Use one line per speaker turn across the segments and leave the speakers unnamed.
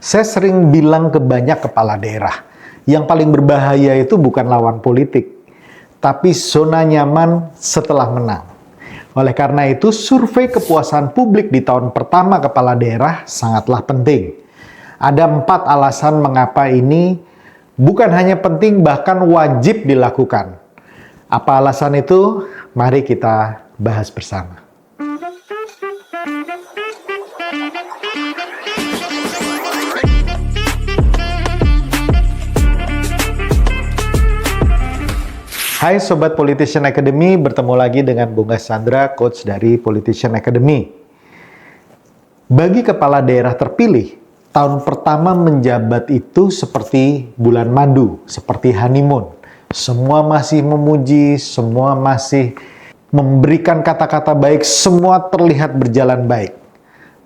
Saya sering bilang ke banyak kepala daerah, yang paling berbahaya itu bukan lawan politik, tapi zona nyaman setelah menang. Oleh karena itu, survei kepuasan publik di tahun pertama kepala daerah sangatlah penting. Ada 4 alasan mengapa ini bukan hanya penting, bahkan wajib dilakukan. Apa alasan itu? Mari kita bahas bersama. Hai Sobat Politician Academy, bertemu lagi dengan Bunga Sandra, Coach dari Politician Academy. Bagi kepala daerah terpilih, tahun pertama menjabat itu seperti bulan madu, seperti honeymoon. Semua masih memuji, semua masih memberikan kata-kata baik, semua terlihat berjalan baik.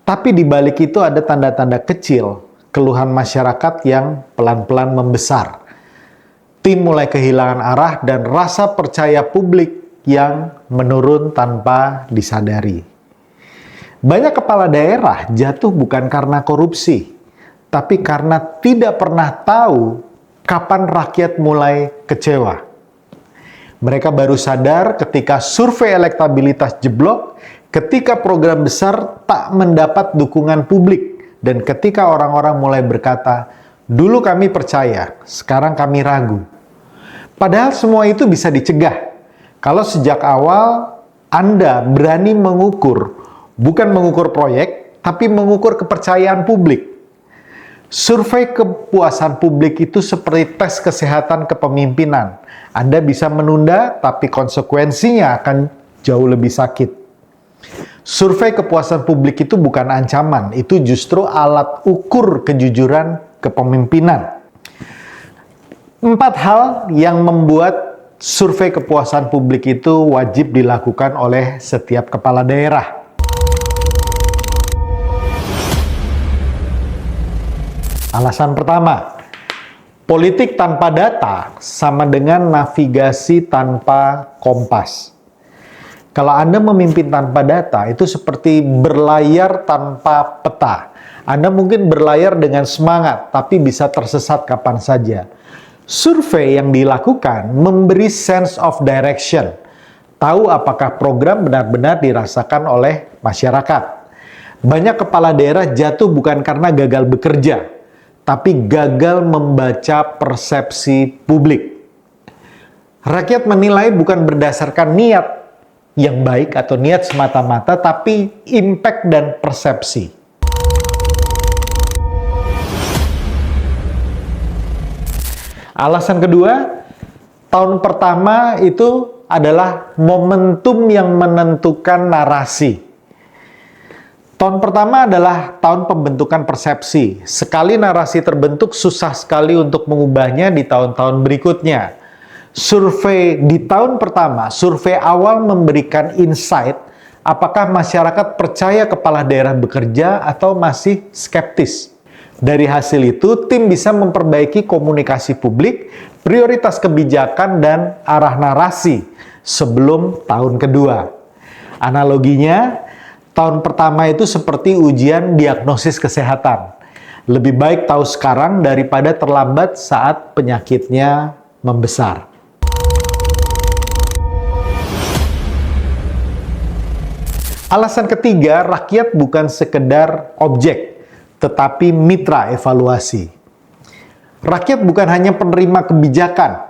Tapi di balik itu ada tanda-tanda kecil, keluhan masyarakat yang pelan-pelan membesar. Tim mulai kehilangan arah dan rasa percaya publik yang menurun tanpa disadari. Banyak kepala daerah jatuh bukan karena korupsi, tapi karena tidak pernah tahu kapan rakyat mulai kecewa. Mereka baru sadar ketika survei elektabilitas jeblok, ketika program besar tak mendapat dukungan publik, dan ketika orang-orang mulai berkata, "Dulu kami percaya, sekarang kami ragu." Padahal semua itu bisa dicegah. Kalau sejak awal Anda berani mengukur, bukan mengukur proyek, tapi mengukur kepercayaan publik. Survei kepuasan publik itu seperti tes kesehatan kepemimpinan. Anda bisa menunda, tapi konsekuensinya akan jauh lebih sakit. Survei kepuasan publik itu bukan ancaman, itu justru alat ukur kejujuran kepemimpinan. 4 hal yang membuat survei kepuasan publik itu wajib dilakukan oleh setiap kepala daerah. Alasan pertama, politik tanpa data sama dengan navigasi tanpa kompas. Kalau Anda memimpin tanpa data, itu seperti berlayar tanpa peta. Anda mungkin berlayar dengan semangat, tapi bisa tersesat kapan saja. Survei yang dilakukan memberi sense of direction, tahu apakah program benar-benar dirasakan oleh masyarakat. Banyak kepala daerah jatuh bukan karena gagal bekerja, tapi gagal membaca persepsi publik. Rakyat menilai bukan berdasarkan niat yang baik atau niat semata-mata, tapi impact dan persepsi. Alasan kedua, tahun pertama itu adalah momentum yang menentukan narasi. Tahun pertama adalah tahun pembentukan persepsi. Sekali narasi terbentuk, susah sekali untuk mengubahnya di tahun-tahun berikutnya. Survei di tahun pertama, survei awal memberikan insight apakah masyarakat percaya kepala daerah bekerja atau masih skeptis. Dari hasil itu, tim bisa memperbaiki komunikasi publik, prioritas kebijakan, dan arah narasi sebelum tahun kedua. Analoginya, tahun pertama itu seperti ujian diagnosis kesehatan. Lebih baik tahu sekarang daripada terlambat saat penyakitnya membesar. Alasan ketiga, rakyat bukan sekedar objek, tetapi mitra evaluasi. Rakyat bukan hanya penerima kebijakan,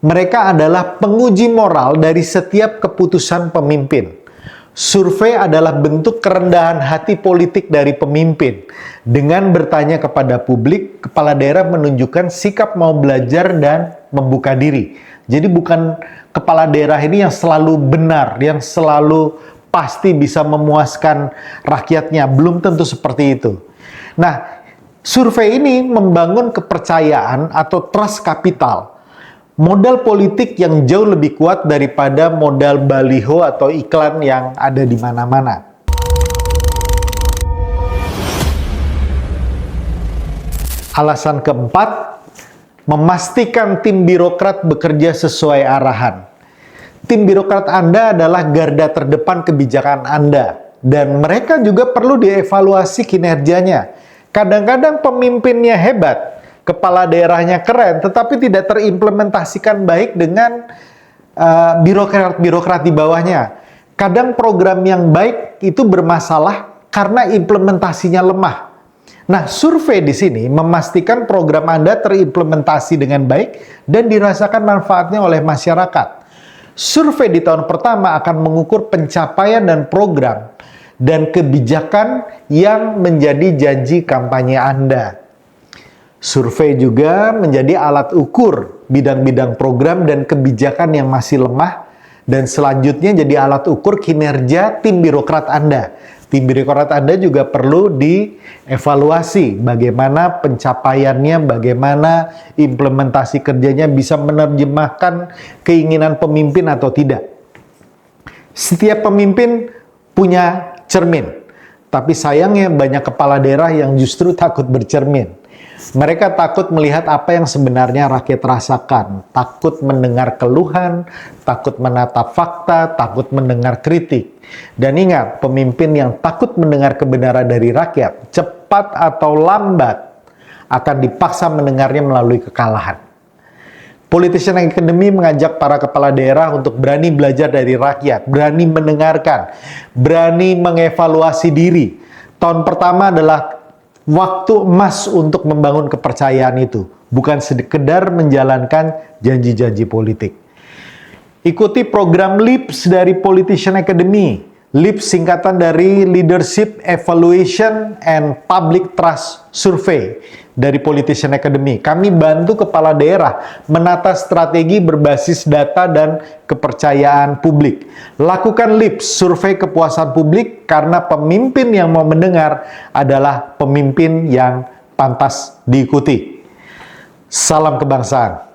mereka adalah penguji moral dari setiap keputusan pemimpin. Survei adalah bentuk kerendahan hati politik dari pemimpin. Dengan bertanya kepada publik, kepala daerah menunjukkan sikap mau belajar dan membuka diri. Jadi bukan kepala daerah ini yang selalu benar, yang selalu pasti bisa memuaskan rakyatnya. Belum tentu seperti itu. Nah, survei ini membangun kepercayaan atau trust capital. Modal politik yang jauh lebih kuat daripada modal baliho atau iklan yang ada di mana-mana. Alasan keempat, memastikan tim birokrat bekerja sesuai arahan. Tim birokrat Anda adalah garda terdepan kebijakan Anda, dan mereka juga perlu dievaluasi kinerjanya. Kadang-kadang pemimpinnya hebat, kepala daerahnya keren, tetapi tidak terimplementasikan baik dengan birokrat-birokrat di bawahnya. Kadang program yang baik itu bermasalah karena implementasinya lemah. Nah, survei di sini memastikan program Anda terimplementasi dengan baik dan dirasakan manfaatnya oleh masyarakat. Survei di tahun pertama akan mengukur pencapaian dan program dan kebijakan yang menjadi janji kampanye Anda. Survei juga menjadi alat ukur bidang-bidang program dan kebijakan yang masih lemah, dan selanjutnya jadi alat ukur kinerja tim birokrat Anda. Tim birokrat Anda juga perlu dievaluasi bagaimana pencapaiannya, bagaimana implementasi kerjanya bisa menerjemahkan keinginan pemimpin atau tidak. Setiap pemimpin punya cermin, tapi sayangnya banyak kepala daerah yang justru takut bercermin. Mereka takut melihat apa yang sebenarnya rakyat rasakan, takut mendengar keluhan, takut menatap fakta, takut mendengar kritik. Dan ingat, pemimpin yang takut mendengar kebenaran dari rakyat, cepat atau lambat akan dipaksa mendengarnya melalui kekalahan. Politician Academy mengajak para kepala daerah untuk berani belajar dari rakyat, berani mendengarkan, berani mengevaluasi diri. Tahun pertama adalah waktu emas untuk membangun kepercayaan itu, bukan sekedar menjalankan janji-janji politik. Ikuti program LEAPS dari Politician Academy. LEAPS singkatan dari Leadership Evaluation and Public Trust Survey dari Politician Academy. Kami bantu kepala daerah menata strategi berbasis data dan kepercayaan publik. Lakukan LEAPS, survei kepuasan publik, karena pemimpin yang mau mendengar adalah pemimpin yang pantas diikuti. Salam kebangsaan.